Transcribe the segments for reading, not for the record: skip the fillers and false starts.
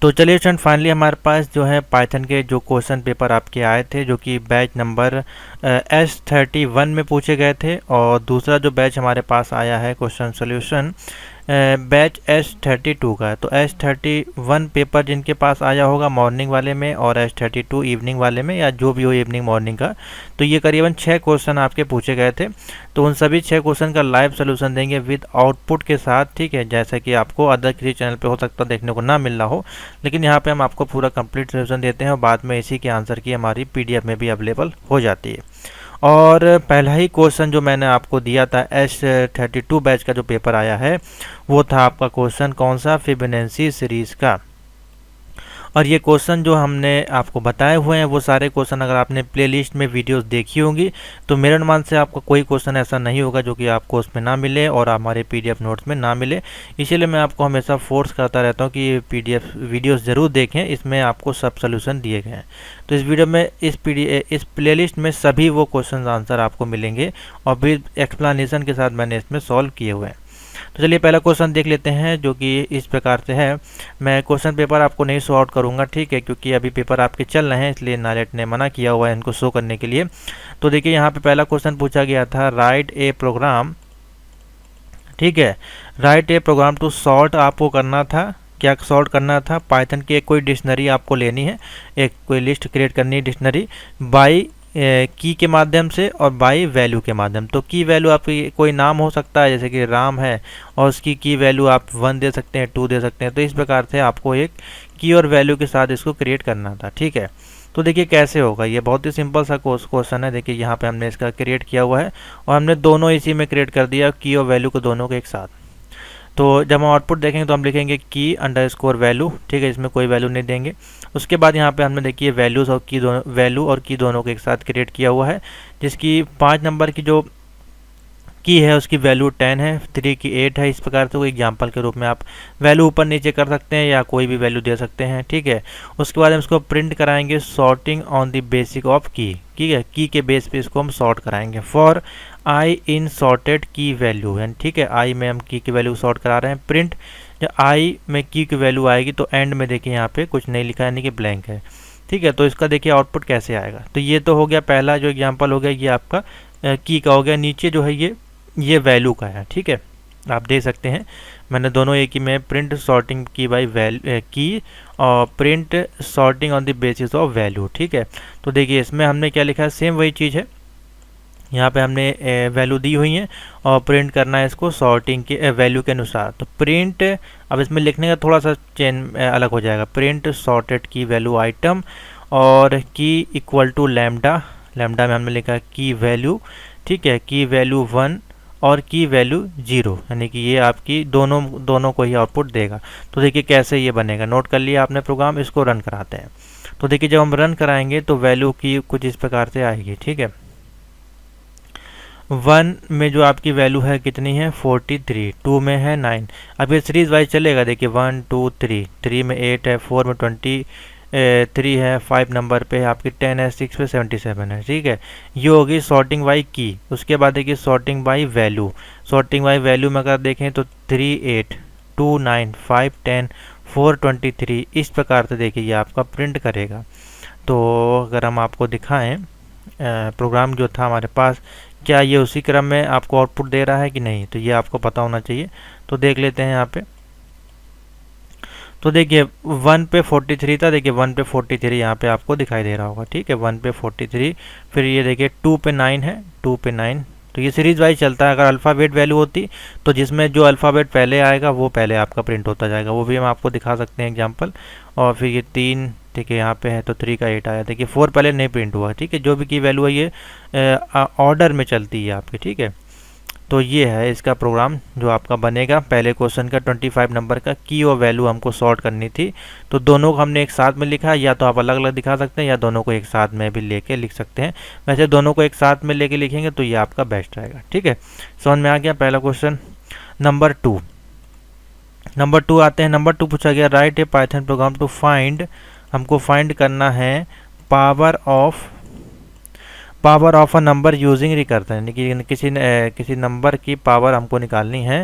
तो चलिए student, finally हमारे पास जो है पाइथन के जो क्वेश्चन पेपर आपके आए थे, जो कि बैच नंबर S31 में पूछे गए थे। और दूसरा जो बैच हमारे पास आया है क्वेश्चन सोल्यूशन बैच S32 का है। तो S31 पेपर जिनके पास आया होगा मॉर्निंग वाले में, और S32 इवनिंग वाले में, या जो भी हो इवनिंग मॉर्निंग का, तो ये करीबन 6 क्वेश्चन आपके पूछे गए थे। तो उन सभी 6 क्वेश्चन का लाइव सोल्यूशन देंगे विद आउटपुट के साथ, ठीक है। जैसा कि आपको अदर किसी चैनल पे हो सकता है देखने को ना मिल रहा हो, लेकिन यहाँ पे हम आपको पूरा कंप्लीट सोल्यूशन देते हैं और बाद में इसी के आंसर की हमारी PDF में भी अवेलेबल हो जाती है। और पहला ही क्वेश्चन जो मैंने आपको दिया था S32 बैच का जो पेपर आया है, वो था आपका क्वेश्चन कौन सा, फिबोनाची सीरीज का। और ये क्वेश्चन जो हमने आपको बताए हुए हैं वो सारे क्वेश्चन अगर आपने प्लेलिस्ट में वीडियोस देखी होंगी तो मेरे अनुमान से आपका कोई क्वेश्चन ऐसा नहीं होगा जो कि आपको उसमें ना मिले और हमारे PDF नोट्स में ना मिले। इसीलिए मैं आपको हमेशा फोर्स करता रहता हूँ कि ये PDF वीडियोस ज़रूर देखें, इसमें आपको सब सोल्यूशन दिए गए हैं। तो इस वीडियो में इस प्लेलिस्ट में सभी वो क्वेश्चन आंसर आपको मिलेंगे और भी एक्सप्लेनेशन के साथ मैंने इसमें सॉल्व किए हुए हैं। तो चलिए पहला क्वेश्चन देख लेते हैं, जो कि इस प्रकार से है। मैं क्वेश्चन पेपर आपको नहीं शो आउट करूंगा, ठीक है, क्योंकि अभी पेपर आपके चल रहे हैं, इसलिए नालेट ने मना किया हुआ है इनको शो करने के लिए। तो देखिए यहाँ पे पहला क्वेश्चन पूछा गया था, राइट ए प्रोग्राम, ठीक है, right a program to sort आपको करना था। क्या सॉर्ट करना था? पाइथन की एक कोई डिक्शनरी आपको लेनी है, एक कोई लिस्ट क्रिएट करनी है डिक्शनरी, बाई की के माध्यम से और बाई वैल्यू के माध्यम। तो की वैल्यू आपकी कोई नाम हो सकता है, जैसे कि राम है, और उसकी की वैल्यू आप 1 दे सकते हैं, 2 दे सकते हैं। तो इस प्रकार से आपको एक की और वैल्यू के साथ इसको क्रिएट करना था, ठीक है। तो देखिए कैसे होगा, ये बहुत ही सिंपल सा क्वेश्चन है। देखिए यहाँ पे हमने इसका क्रिएट किया हुआ है और हमने दोनों इसी में क्रिएट कर दिया, की और वैल्यू को दोनों को एक साथ। तो जब हम आउटपुट देखेंगे तो हम लिखेंगे की अंडरस्कोर वैल्यू, ठीक है, इसमें कोई वैल्यू नहीं देंगे। उसके बाद यहाँ पे हमने देखिए वैल्यूज़ और की दोनों, वैल्यू और की दोनों को एक साथ क्रिएट किया हुआ है, जिसकी 5 नंबर की जो की है उसकी वैल्यू 10 है, 3 की 8 है। इस प्रकार से कोई एग्जांपल के रूप में आप वैल्यू ऊपर नीचे कर सकते हैं या कोई भी वैल्यू दे सकते हैं, ठीक है। उसके बाद हम इसको प्रिंट कराएंगे sorting on the basic of की, ठीक है, की के बेस पे इसको हम सॉर्ट कराएंगे। फॉर आई इन सॉर्टेड की वैल्यू है, ठीक है, आई में हम की वैल्यू सॉर्ट करा रहे हैं। प्रिंट जब आई में की वैल्यू आएगी तो एंड में देखिए यहाँ पे कुछ नहीं लिखा है, यानी कि ब्लैंक है, ठीक है। तो इसका देखिए आउटपुट कैसे आएगा। तो ये तो हो गया पहला जो एग्जाम्पल हो गया, ये आपका की का हो गया। नीचे जो है ये वैल्यू का है, ठीक है, आप देख सकते हैं मैंने दोनों एक ही में प्रिंट सॉर्टिंग की बाई की और print sorting on the basis of value, ठीक है। तो देखिए इसमें हमने क्या लिखा है, सेम वही चीज़ है। यहाँ पे हमने वैल्यू दी हुई है और प्रिंट करना है इसको सॉर्टिंग के वैल्यू के अनुसार। तो प्रिंट, अब इसमें लिखने का थोड़ा सा चेंज अलग हो जाएगा, प्रिंट सॉर्टेड की वैल्यू आइटम और की इक्वल टू लैम्डा, लैम्डा में हमने लिखा की वैल्यू, ठीक है, की वैल्यू 1 और की वैल्यू 0, यानी कि ये आपकी दोनों को ही आउटपुट देगा। तो देखिए कैसे ये बनेगा, नोट कर लिया आपने प्रोग्राम, इसको रन कराते हैं। तो देखिए जब हम रन कराएंगे तो वैल्यू की कुछ इस प्रकार से आएगी, ठीक है। 1 में जो आपकी वैल्यू है कितनी है, 43, 2 में है 9। अब ये सीरीज वाइज चलेगा, देखिए 1 2 3, 3 में 8 है, 4 में 23 है, 5 नंबर पे आपकी 10 है, 6 पे 77 है, ठीक है। ये होगी सॉर्टिंग बाई की। उसके बाद देखिए sorting by value, sorting by value में अगर देखें तो 3 8, 2 9, 5 10, 4 23, इस प्रकार से देखिए ये आपका प्रिंट करेगा। तो अगर हम आपको दिखाएं प्रोग्राम जो था हमारे पास, क्या ये उसी क्रम में आपको आउटपुट दे रहा है कि नहीं, तो ये आपको पता होना चाहिए। तो देख लेते हैं यहाँ पे। तो देखिए 1 पे 43 था, देखिए 1 पे 43 यहाँ पे आपको दिखाई दे रहा होगा, ठीक है, 1 पे 43। फिर ये देखिए 2 पे 9 है, 2 पे 9। तो ये सीरीज वाइज चलता है। अगर अल्फ़ाबेट वैल्यू होती तो जिसमें जो अल्फ़ाबेट पहले आएगा वो पहले आपका प्रिंट होता जाएगा, वो भी हम आपको दिखा सकते हैं एग्जाम्पल। और फिर ये 3, ठीक है, यहाँ पे है तो 3 का 8 आया, देखिए 4 पहले नहीं प्रिंट हुआ, ठीक है। जो भी की वैल्यू है ये ऑर्डर में चलती है आपकी, ठीक है। तो ये है इसका प्रोग्राम जो आपका बनेगा। पहले क्वेश्चन का 25 नंबर का की और वैल्यू हमको सॉर्ट करनी थी, तो दोनों को हमने एक साथ में लिखा, या तो आप अलग अलग दिखा सकते हैं या दोनों को एक साथ में भी लेके लिख सकते हैं। वैसे दोनों को एक साथ में लेके लिखेंगे तो ये आपका बेस्ट रहेगा, ठीक है। समझ में आ गया पहला क्वेश्चन। नंबर 2 आते हैं। नंबर 2 पूछा गया, right a Python program to find, हमको फाइंड करना है power power of a number using recursion, यानी कि किसी नंबर की पावर हमको निकालनी है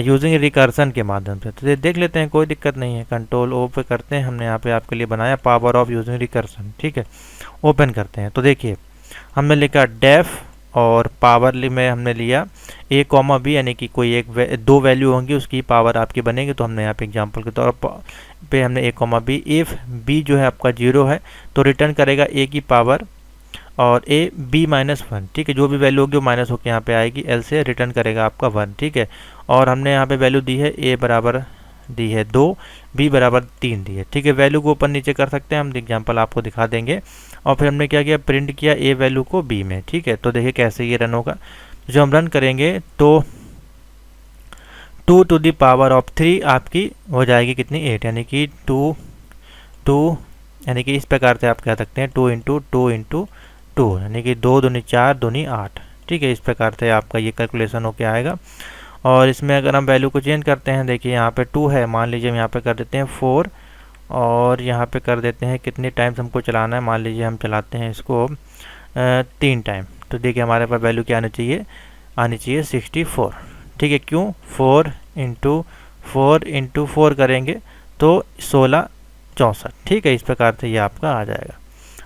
यूजिंग रिकर्सन के माध्यम से। तो ये देख लेते हैं, कोई दिक्कत नहीं है। कंट्रोल ओ पे करते हैं, हमने यहाँ पे आपके लिए बनाया पावर ऑफ यूजिंग रिकर्सन, ठीक है। ओपन करते हैं तो देखिए हमने लिखा डेफ और पावर में हमने लिया a कॉमा बी, यानी कि कोई एक दो वैल्यू होंगी उसकी पावर आपकी बनेगी। तो हमने यहाँ पे एग्जांपल के तौर पे हमने a comma B, if b जो है आपका 0 है तो रिटर्न करेगा a की पावर और a b -1, ठीक है। जो भी वैल्यू होगी वो माइनस होकर यहाँ पे आएगी, एल से रिटर्न करेगा आपका 1, ठीक है। और हमने यहाँ पे वैल्यू दी है a बराबर दी है 2, b बराबर 3 दी है, ठीक है। वैल्यू को ऊपर नीचे कर सकते हैं, हम एग्जांपल आपको दिखा देंगे। और फिर हमने क्या किया, प्रिंट किया a वैल्यू को b में, ठीक है। तो देखिए कैसे ये रन होगा। जो हम रन करेंगे तो 2 टू द पावर ऑफ 3 आपकी हो जाएगी कितनी, 8, यानी कि 2 यानी कि इस प्रकार से आप कह सकते हैं 2 इंटू 2 इंटू 2, यानी कि 2 दूनी 4 दूनी 8, ठीक है। इस प्रकार से आपका ये कैलकुलेशन होके आएगा। और इसमें अगर हम वैल्यू को चेंज करते हैं, देखिए यहाँ पे 2 है, मान लीजिए हम यहाँ पे कर देते हैं 4 और यहाँ पे कर देते हैं कितने टाइम्स हमको चलाना है, मान लीजिए हम चलाते हैं इसको 3 टाइम। तो देखिए हमारे पास वैल्यू क्या आनी चाहिए 64, ठीक है। क्यों, 4 इंटू 4 करेंगे तो 16 64, ठीक है। इस प्रकार से ये आपका आ जाएगा।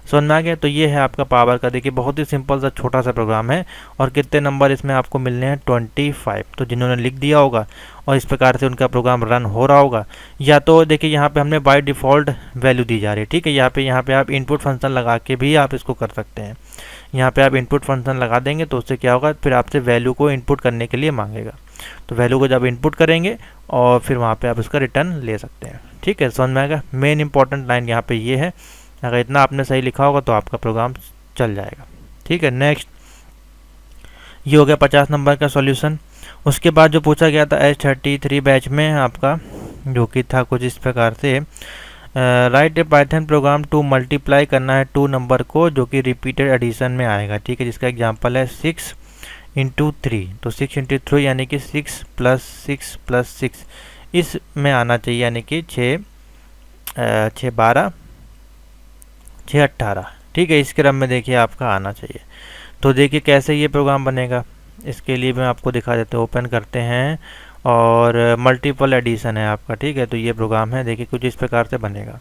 समझ में आ गया। तो ये है आपका पावर का, देखिए बहुत ही सिंपल सा छोटा सा प्रोग्राम है। और कितने नंबर इसमें आपको मिलने हैं, 25। तो जिन्होंने लिख दिया होगा और इस प्रकार से उनका प्रोग्राम रन हो रहा होगा, या तो देखिए यहाँ पे हमने बाय डिफ़ॉल्ट वैल्यू दी जा रही है, ठीक है। यहाँ पे आप इनपुट फंक्शन लगा के भी आप इसको कर सकते हैं। यहाँ पे आप इनपुट फंक्शन लगा देंगे तो उससे क्या होगा, फिर आपसे वैल्यू को इनपुट करने के लिए मांगेगा। तो वैल्यू को जब इनपुट करेंगे और फिर वहाँ पे आप उसका रिटर्न ले सकते हैं, ठीक है। समझ में आएगा। मेन इंपॉर्टेंट लाइन यहाँ पे ये है, अगर इतना आपने सही लिखा होगा तो आपका प्रोग्राम चल जाएगा, ठीक है। नेक्स्ट ये हो गया 50 नंबर का सॉल्यूशन। उसके बाद जो पूछा गया था H33 बैच में आपका, जो कि था कुछ इस प्रकार से, right a Python program to multiply करना है 2 नंबर को जो कि रिपीटेड एडिशन में आएगा, ठीक है। जिसका एग्जांपल है 6 इंटू 3, तो 6 इंटू 3 यानी कि 6 प्लस 6 प्लस 6 इसमें आना चाहिए, यानी कि 6 12 6 18, ठीक है। इस क्रम में देखिए आपका आना चाहिए। तो देखिए कैसे ये प्रोग्राम बनेगा, इसके लिए मैं आपको दिखा देते हैं। ओपन करते हैं और मल्टीपल एडिशन है आपका, ठीक है। तो ये प्रोग्राम है, देखिए कुछ इस प्रकार से बनेगा।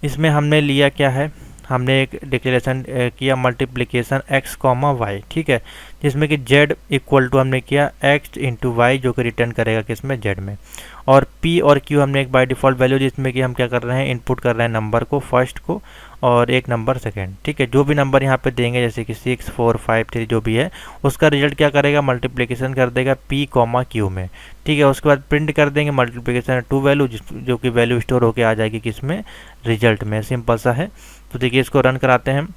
इसमें हमने लिया क्या है, हमने एक डिक्लेरेशन किया मल्टीप्लिकेशन x कॉमा वाई, ठीक है। जिसमें कि z इक्वल टू हमने किया x इंटू वाई, जो कि रिटर्न करेगा किसमें, z में। और p और q हमने एक बाय डिफ़ॉल्ट वैल्यू, जिसमें कि हम क्या कर रहे हैं, इनपुट कर रहे हैं नंबर को फर्स्ट को और एक नंबर सेकंड, ठीक है। जो भी नंबर यहाँ पे देंगे, जैसे कि 6 4 5 3 जो भी है, उसका रिजल्ट क्या करेगा, मल्टीप्लिकेशन कर देगा p कॉमा q में, ठीक है। उसके बाद प्रिंट कर देंगे मल्टीप्लिकेशन टू वैल्यू, जो कि वैल्यू स्टोर होके आ जाएगी किसमें, रिजल्ट में। सिंपल सा है। तो देखिए इसको रन कराते हैं।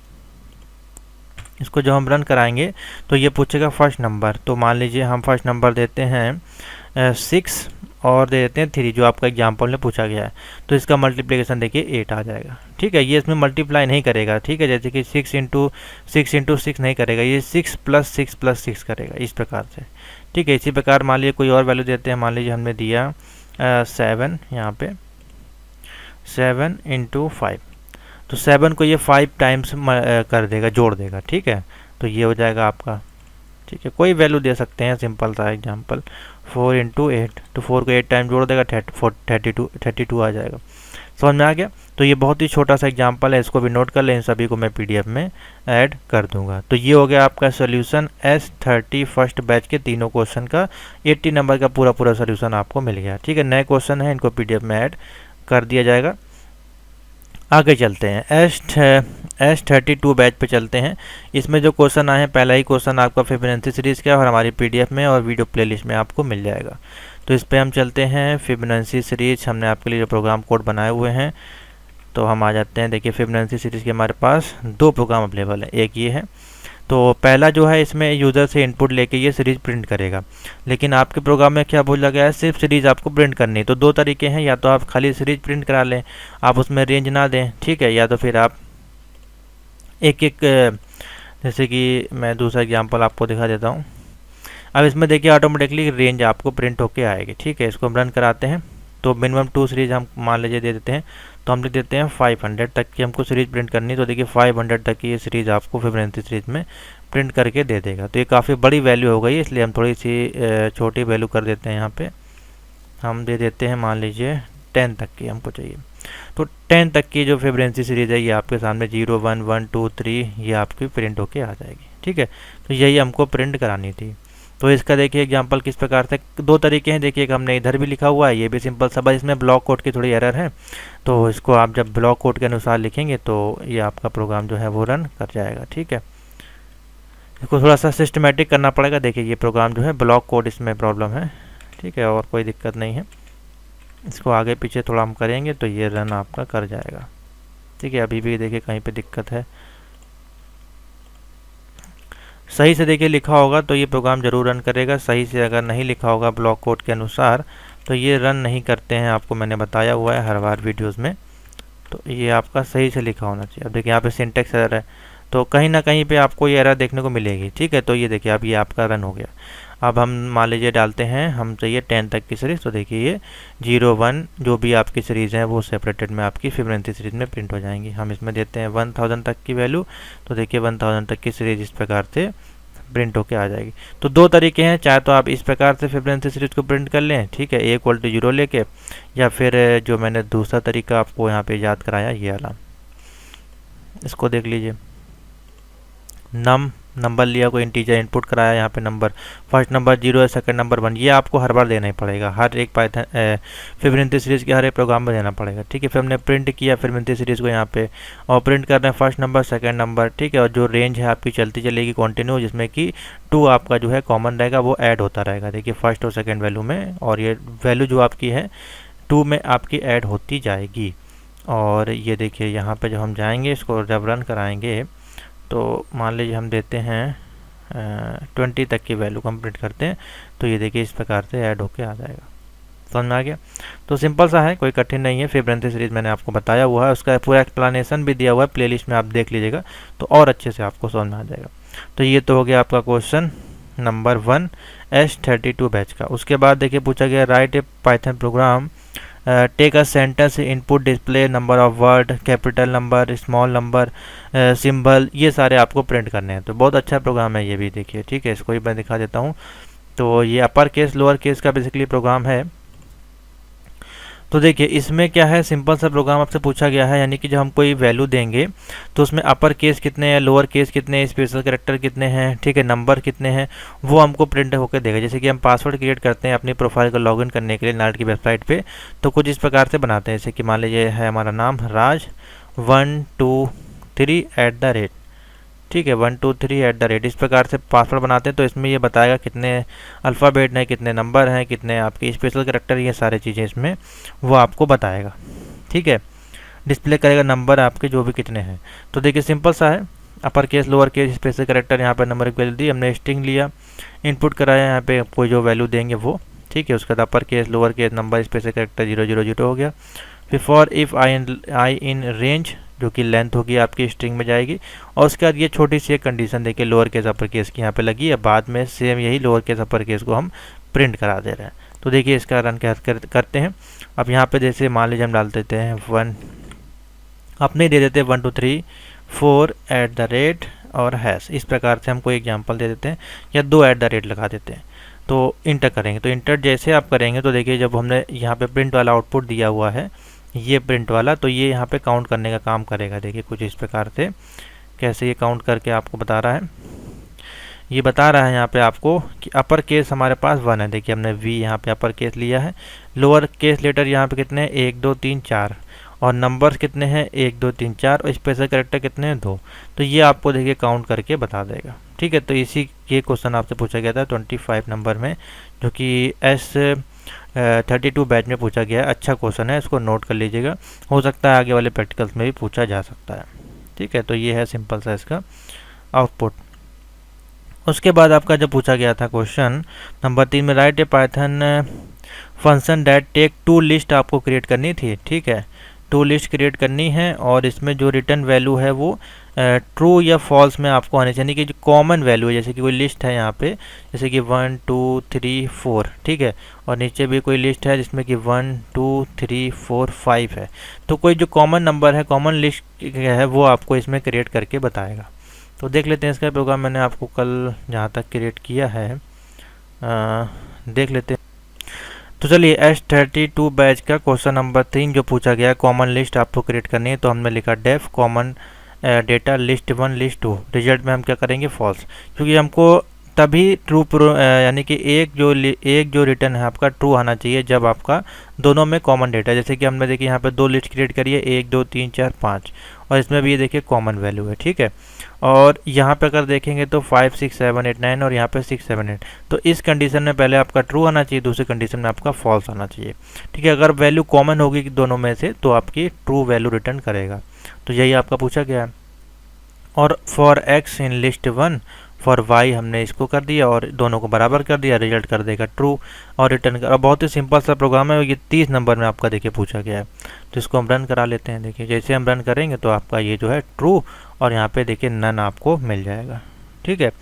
इसको जब हम रन कराएंगे तो ये पूछेगा फर्स्ट नंबर। तो मान लीजिए हम फर्स्ट नंबर देते हैं 6 और दे देते हैं 3, जो आपका एग्जाम्पल में पूछा गया है। तो इसका मल्टीप्लिकेशन देखिए 8 आ जाएगा, ठीक है। ये इसमें मल्टीप्लाई नहीं करेगा, ठीक है। जैसे कि 6 इंटू 6 नहीं करेगा, ये 6 प्लस 6 प्लस 6 करेगा, इस प्रकार से, ठीक है। इसी प्रकार मान लीजिए कोई और वैल्यू देते हैं, मान लीजिए हमने दिया 7, यहाँ पे 7 इंटू 5, तो 7 को ये 5 टाइम्स कर देगा, जोड़ देगा, ठीक है। तो ये हो जाएगा आपका, ठीक है। कोई वैल्यू दे सकते हैं, सिंपल सा एग्जांपल 4 इंटू 8, तो 4 को 8 टाइम जोड़ देगा, 32 आ जाएगा। समझ में आ गया। तो ये बहुत ही छोटा सा एग्जांपल है, इसको भी नोट कर लें। इन सभी को मैं PDF में ऐड कर दूंगा। तो ये हो गया आपका सोल्यूशन S30 फर्स्ट बैच के तीनों क्वेश्चन का 80 नंबर का पूरा सोल्यूशन आपको मिल गया, ठीक है। नए क्वेश्चन है, इनको PDF में ऐड कर दिया जाएगा। आगे चलते हैं, S32 बैच पे चलते हैं। इसमें जो क्वेश्चन आए हैं, पहला ही क्वेश्चन आपका फिबोनाची सीरीज़ का और हमारी PDF में और वीडियो प्लेलिस्ट में आपको मिल जाएगा। तो इस पे हम चलते हैं। फिबोनाची सीरीज़ हमने आपके लिए जो प्रोग्राम कोड बनाए हुए हैं, तो हम आ जाते हैं। देखिए फिबोनाची सीरीज़ के हमारे पास 2 प्रोग्राम अवेलेबल है। एक ये है, तो पहला जो है इसमें यूज़र से इनपुट लेके ये सीरीज़ प्रिंट करेगा। लेकिन आपके प्रोग्राम में क्या बोला गया है, सिर्फ सीरीज़ आपको प्रिंट करनी है। तो 2 तरीके हैं, या तो आप खाली सीरीज़ प्रिंट करा लें, आप उसमें रेंज ना दें, ठीक है। या तो फिर आप एक जैसे कि मैं दूसरा एग्जांपल आपको दिखा देता हूँ। अब इसमें देखिए ऑटोमेटिकली रेंज आपको प्रिंट होके आएगी, ठीक है। इसको हम रन कराते हैं। तो मिनिमम 2 सीरीज हम मान लीजिए दे देते हैं, तो हम लिख देते हैं 500 तक की हमको सीरीज प्रिंट करनी। तो देखिए 500 तक की ये सीरीज आपको फिबोनाची सीरीज में प्रिंट करके दे देगा। तो ये काफ़ी बड़ी वैल्यू हो गई, इसलिए हम थोड़ी सी छोटी वैल्यू कर देते हैं। यहाँ पे हम दे देते हैं मान लीजिए 10 तक की हमको चाहिए। तो 10 तक की जो फिबोनाची सीरीज है ये आपके सामने 0 1 1 2 3 ये आपकी प्रिंट होके आ जाएगी। ठीक है, तो यही हमको प्रिंट करानी थी। तो इसका देखिए एग्जांपल किस प्रकार से, दो तरीके हैं। देखिए एक हमने इधर भी लिखा हुआ है, ये भी सिंपल सा, बस इसमें ब्लॉक कोड की थोड़ी एरर है। तो इसको आप जब ब्लॉक कोड के अनुसार लिखेंगे तो ये आपका प्रोग्राम जो है वो रन कर जाएगा। ठीक है, इसको थोड़ा सा सिस्टमेटिक करना पड़ेगा। देखिए ये प्रोग्राम जो है ब्लॉक कोड इसमें प्रॉब्लम है। ठीक है, और कोई दिक्कत नहीं है। इसको आगे पीछे थोड़ा हम करेंगे तो ये रन आपका कर जाएगा। ठीक है, अभी भी देखिए कहीं पे दिक्कत है। सही से देखिए लिखा होगा तो ये प्रोग्राम जरूर रन करेगा। सही से अगर नहीं लिखा होगा ब्लॉक कोड के अनुसार तो ये रन नहीं करते हैं, आपको मैंने बताया हुआ है हर बार वीडियोस में। तो ये आपका सही से लिखा होना चाहिए। अब देखिए यहाँ पे सिंटेक्स एरर है, तो कहीं ना कहीं पे आपको ये एरर देखने को मिलेगी। ठीक है, तो ये देखिए अब ये आपका रन हो गया। अब हम मान लीजिए डालते हैं, हम चाहिए 10 तक की सीरीज़। तो देखिए ये 0 1 जो भी आपकी सीरीज़ है वो सेपरेटेड में आपकी फिबोनाची सीरीज़ में प्रिंट हो जाएंगी। हम इसमें देते हैं 1000 तक की वैल्यू। तो देखिए 1000 तक की सीरीज़ इस प्रकार से प्रिंट होके आ जाएगी। तो दो तरीके हैं, चाहे तो आप इस प्रकार से फिबोनाची सीरीज़ को प्रिंट कर लें, ठीक है, a = 0 लेके, या फिर जो मैंने दूसरा तरीका आपको यहाँ पे याद कराया ये वाला, इसको देख लीजिए। नंबर लिया, कोई इंटीजर इनपुट कराया, यहाँ पे नंबर, फर्स्ट नंबर 0 है, सेकंड नंबर 1, ये आपको हर बार देना ही पड़ेगा। हर एक पाइथन फिबोनाची सीरीज़ के हर एक प्रोग्राम में देना पड़ेगा। ठीक है, फिर हमने प्रिंट किया फिबोनाची सीरीज़ को यहाँ पे, और प्रिंट कर रहे हैं फर्स्ट नंबर सेकंड नंबर। ठीक है, और जो रेंज है आपकी चलती चलेगी कंटिन्यू, जिसमें कि 2 आपका जो है कॉमन रहेगा, वो ऐड होता रहेगा। देखिए फर्स्ट और सेकेंड वैल्यू में, और ये वैल्यू जो आपकी है 2 में आपकी ऐड होती जाएगी। और ये देखिए यहाँ पे जब हम जाएंगे, इसको जब रन कराएंगे तो मान लीजिए हम देते हैं 20 तक की वैल्यू कंप्लीट करते हैं, तो ये देखिए इस प्रकार से ऐड होके आ जाएगा। समझ में आ गया? तो सिंपल सा है, कोई कठिन नहीं है। फिबोनाची सीरीज मैंने आपको बताया हुआ है, उसका पूरा एक्सप्लेनेशन भी दिया हुआ है प्लेलिस्ट में, आप देख लीजिएगा तो और अच्छे से आपको समझ में आ जाएगा। तो ये तो हो गया आपका क्वेश्चन नंबर 1 S32 बैच का। उसके बाद देखिए पूछा गया right a Python program take a sentence input display number of word, capital number, small number, symbol, ये सारे आपको प्रिंट करने हैं। तो बहुत अच्छा प्रोग्राम है ये भी, देखिए। ठीक है, इसको भी मैं दिखा देता हूँ। तो ये अपर केस लोअर केस का बेसिकली प्रोग्राम है। तो देखिए इसमें क्या है, सिंपल सा प्रोग्राम आपसे पूछा गया है, यानी कि जब हम कोई वैल्यू देंगे तो उसमें अपर केस कितने हैं, लोअर केस कितने हैं, स्पेशल कैरेक्टर कितने हैं, ठीक है, नंबर कितने हैं, वो हमको प्रिंट होकर देगा। जैसे कि हम पासवर्ड क्रिएट करते हैं अपनी प्रोफाइल को लॉगिन करने के लिए नार्ड की वेबसाइट पे, तो कुछ इस प्रकार से बनाते हैं। जैसे कि मान लीजिए है हमारा नाम राज 123 ठीक है, 123 इस प्रकार से पासवर्ड बनाते हैं। तो इसमें ये बताएगा कितने अल्फ़ाबेट हैं, कितने नंबर हैं, कितने आपके स्पेशल कैरेक्टर, ये सारी चीज़ें इसमें वो आपको बताएगा। ठीक है, डिस्प्ले करेगा नंबर आपके जो भी कितने हैं। तो देखिए सिंपल सा है, upper case lower case special character, यहाँ पर नंबर की वैल्यू दी, हमने स्ट्रिंग लिया, इनपुट कराया, यहाँ पे कोई जो वैल्यू देंगे वो। ठीक है, उसके बाद upper case lower case number special character 000 हो गया। फिर for if I in range, जो कि लेंथ होगी आपकी स्ट्रिंग में जाएगी। और उसके बाद ये छोटी सी एक कंडीशन देखिए लोअर केस अपर केस की यहाँ पे लगी है, बाद में सेम यही लोअर केस अपर केस को हम प्रिंट करा दे रहे हैं। तो देखिए इसका रन करते हैं। अब यहाँ पे जैसे मान लीजिए हम डाल देते हैं 1, अपने दे देते हैं 1 2 3 4 और हैश, इस प्रकार से हम कोई एग्जाम्पल दे देते हैं, या 2 लगा देते हैं। तो इंटर करेंगे, तो इंटर जैसे आप करेंगे तो देखिए जब हमने यहाँ पे प्रिंट वाला आउटपुट दिया हुआ है, ये प्रिंट वाला, तो ये यहाँ पे काउंट करने का काम करेगा। देखिए कुछ इस प्रकार से कैसे ये काउंट करके आपको बता रहा है। ये बता रहा है यहाँ पे आपको कि अपर केस हमारे पास 1 है। देखिए हमने V यहाँ पे अपर केस लिया है, लोअर केस लेटर यहाँ पे कितने हैं 1 2 3 4, और नंबर्स कितने हैं 1 2 3 4, और स्पेशल कैरेक्टर कितने हैं 2। तो ये आपको देखिए काउंट करके बता देगा। ठीक है, तो इसी ये क्वेश्चन आपसे पूछा गया था 25 नंबर में, जो कि S32 बैच में पूछा गया है। अच्छा क्वेश्चन है, इसको नोट कर लीजिएगा, हो सकता है आगे वाले प्रैक्टिकल्स में भी पूछा जा सकता है। ठीक है, तो ये है सिंपल सा इसका आउटपुट। उसके बाद आपका जब पूछा गया था क्वेश्चन नंबर 3 में right a Python function that take two list आपको क्रिएट करनी थी। ठीक है, टू लिस्ट क्रिएट करनी है और इसमें जो रिटर्न वैल्यू है वो ट्रू या फॉल्स में आपको आने चाहिए कि जो कॉमन वैल्यू है, जैसे कि कोई लिस्ट है यहाँ पे जैसे कि 1 2 3 4, ठीक है, और नीचे भी कोई लिस्ट है जिसमें कि 1 2 3 4 5 है। तो कोई जो कॉमन नंबर है, कॉमन लिस्ट है, वो आपको इसमें क्रिएट करके बताएगा। तो देख लेते हैं इसका प्रोग्राम मैंने आपको कल जहाँ तक क्रिएट किया है देख लेते हैं। तो चलिए S32 बैच का क्वेश्चन नंबर 3 जो पूछा गया है, कॉमन लिस्ट आपको क्रिएट करनी है। तो हमने लिखा def common data list 1 list 2, result में हम क्या करेंगे फॉल्स, क्योंकि हमको तभी ट्रू यानी कि एक जो रिटर्न है आपका ट्रू आना चाहिए जब आपका दोनों में कॉमन डेटा है। जैसे कि हमने देखिए यहाँ पे 2 लिस्ट क्रिएट करी है, 1 2 3 4 5, और इसमें भी ये देखिए कॉमन वैल्यू है, ठीक है। और यहाँ पे अगर देखेंगे तो 5 6 7 8 9 और यहाँ पे 6 7 8, तो इस कंडीशन में पहले आपका ट्रू आना चाहिए, दूसरी कंडीशन में आपका फॉल्स आना चाहिए, ठीक है। अगर वैल्यू कॉमन होगी दोनों में से तो आपकी ट्रू वैल्यू रिटर्न करेगा। तो यही आपका पूछा गया है। और for X in list 1 for Y हमने इसको कर दिया और दोनों को बराबर कर दिया, रिजल्ट कर देगा ट्रू और रिटर्न कर। बहुत ही सिंपल सा प्रोग्राम है, ये 30 नंबर में आपका देखिए पूछा गया है। तो इसको हम रन करा लेते हैं। देखिए जैसे हम रन करेंगे तो आपका ये जो है ट्रू और यहाँ पे देखिए नन आपको मिल जाएगा, ठीक है।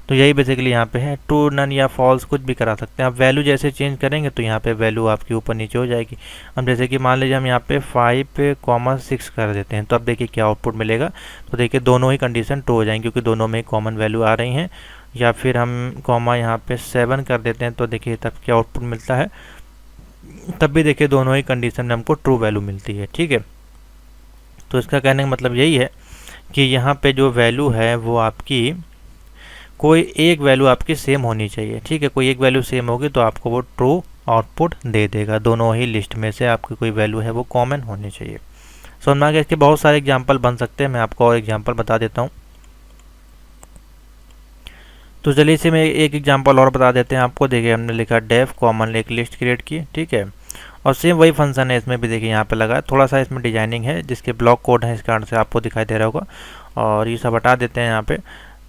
तो यही बेसिकली यहाँ पे है, ट्रू नन या फॉल्स कुछ भी करा सकते हैं आप। वैल्यू जैसे चेंज करेंगे तो यहाँ पे वैल्यू आपकी ऊपर नीचे हो जाएगी। हम जैसे कि मान लीजिए हम यहाँ पे 5,6 कर देते हैं, तो अब देखिए क्या आउटपुट मिलेगा। तो देखिए दोनों ही कंडीशन ट्रू हो जाएंगे क्योंकि दोनों में कॉमन वैल्यू आ रही हैं। या फिर हम कॉमा यहाँ पे 7 कर देते हैं, तो देखिए तब क्या आउटपुट मिलता है, तब भी देखिए दोनों ही कंडीशन में हमको ट्रू वैल्यू मिलती है, ठीक है। तो इसका कहने का मतलब यही है कि यहाँ पे जो वैल्यू है वो आपकी कोई एक वैल्यू आपकी सेम होनी चाहिए, ठीक है। कोई एक वैल्यू सेम होगी तो आपको वो ट्रू आउटपुट दे देगा। दोनों ही लिस्ट में से आपकी कोई वैल्यू है वो कॉमन होनी चाहिए। समझ में आ गया? इसके बहुत सारे एग्जांपल बन सकते हैं, मैं आपको और एग्जांपल बता देता हूँ। तो चलिए इसे में एक एग्जांपल और बता देते हैं आपको। देखिए हमने लिखा डेफ कॉमन एक लिस्ट क्रिएट की, ठीक है, और सेम वही फंक्शन है इसमें भी। देखिए यहाँ पे लगा, थोड़ा सा इसमें डिजाइनिंग है जिसके ब्लॉक कोड है, इस कारण से आपको दिखाई दे रहा होगा। और ये सब हटा देते हैं यहाँ पे।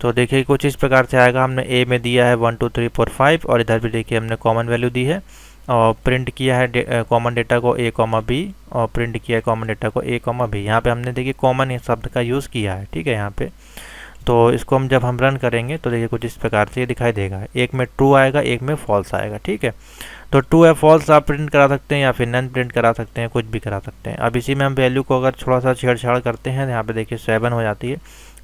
तो देखिए कुछ इस प्रकार से आएगा। हमने ए में दिया है 1 2 3 4 5 और इधर भी देखिए हमने कॉमन वैल्यू दी है और प्रिंट किया है कॉमन डेटा को a कॉमा बी और प्रिंट किया है कॉमन डेटा को a कॉमा बी। यहाँ पे हमने देखिए कॉमन शब्द का यूज़ किया है, ठीक है यहाँ पे। तो इसको हम जब हम रन करेंगे तो देखिए कुछ इस प्रकार से ये दिखाई देगा, एक में ट्रू आएगा, एक में फॉल्स आएगा, ठीक है। तो ट्रू या फॉल्स आप प्रिंट करा सकते हैं या फिर नन प्रिंट करा सकते हैं, कुछ भी करा सकते हैं। अब इसी में हम वैल्यू को अगर थोड़ा सा छेड़छाड़ करते हैं, यहाँ पे देखिए 7 हो जाती है,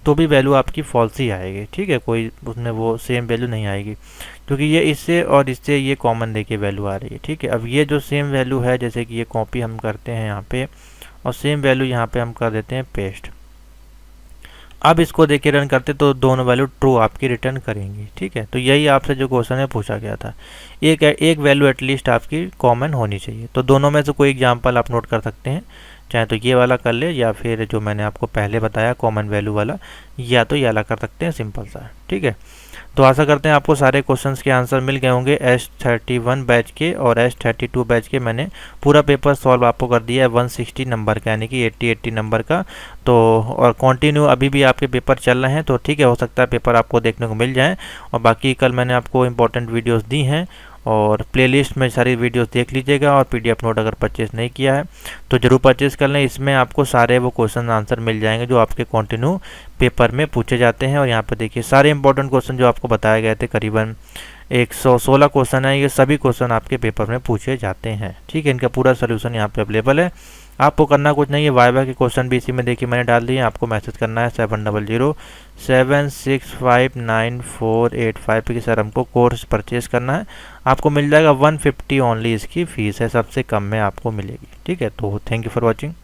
तो भी वैल्यू आपकी फॉल्स ही आएगी, ठीक है। कोई उसमें वो सेम वैल्यू नहीं आएगी क्योंकि ये इससे और इससे ये कॉमन देखिए वैल्यू आ रही है, ठीक है। अब ये जो सेम वैल्यू है, जैसे कि ये कॉपी हम करते हैं यहाँ पे और सेम वैल्यू यहाँ पे हम कर देते हैं पेस्ट। अब इसको देखिए रन करते तो दोनों वैल्यू ट्रू आपकी रिटर्न करेंगी, ठीक है। तो यही आपसे जो क्वेश्चन है पूछा गया था, एक वैल्यू एटलीस्ट आपकी कॉमन होनी चाहिए। तो दोनों में से कोई एग्जांपल आप नोट कर सकते हैं, चाहे तो ये वाला कर ले या फिर जो मैंने आपको पहले बताया कॉमन वैल्यू वाला, या तो ये वाला कर सकते हैं, सिंपल सा, ठीक है। तो आशा करते हैं आपको सारे क्वेश्चंस के आंसर मिल गए होंगे। S31 बैच के और S32 बैच के मैंने पूरा पेपर सॉल्व आपको कर दिया है 160 नंबर का, यानी कि 80 नंबर का। तो और कंटिन्यू अभी भी आपके पेपर चल रहे हैं, तो ठीक है, हो सकता है पेपर आपको देखने को मिल जाए। और बाकी कल मैंने आपको इंपॉर्टेंट वीडियोस दी हैं और प्लेलिस्ट में सारी वीडियोस देख लीजिएगा। और PDF नोट अगर परचेस नहीं किया है तो ज़रूर परचेस कर लें, इसमें आपको सारे वो क्वेश्चन आंसर मिल जाएंगे जो आपके कंटिन्यू पेपर में पूछे जाते हैं। और यहाँ पे देखिए सारे इंपॉर्टेंट क्वेश्चन जो आपको बताए गए थे, करीबन 116 क्वेश्चन है, ये सभी क्वेश्चन आपके पेपर में पूछे जाते हैं, ठीक है। इनका पूरा सोल्यूशन यहाँ पे अवेलेबल है। आपको करना कुछ नहीं है, वाइवा के क्वेश्चन भी इसी में देखिए मैंने डाल दिए। आपको मैसेज करना है 7007659485 पे कि सर हमको कोर्स परचेज करना है। आपको मिल जाएगा 150 ओनली, इसकी फ़ीस है, सबसे कम में आपको मिलेगी, ठीक है। तो थैंक यू फॉर वॉचिंग।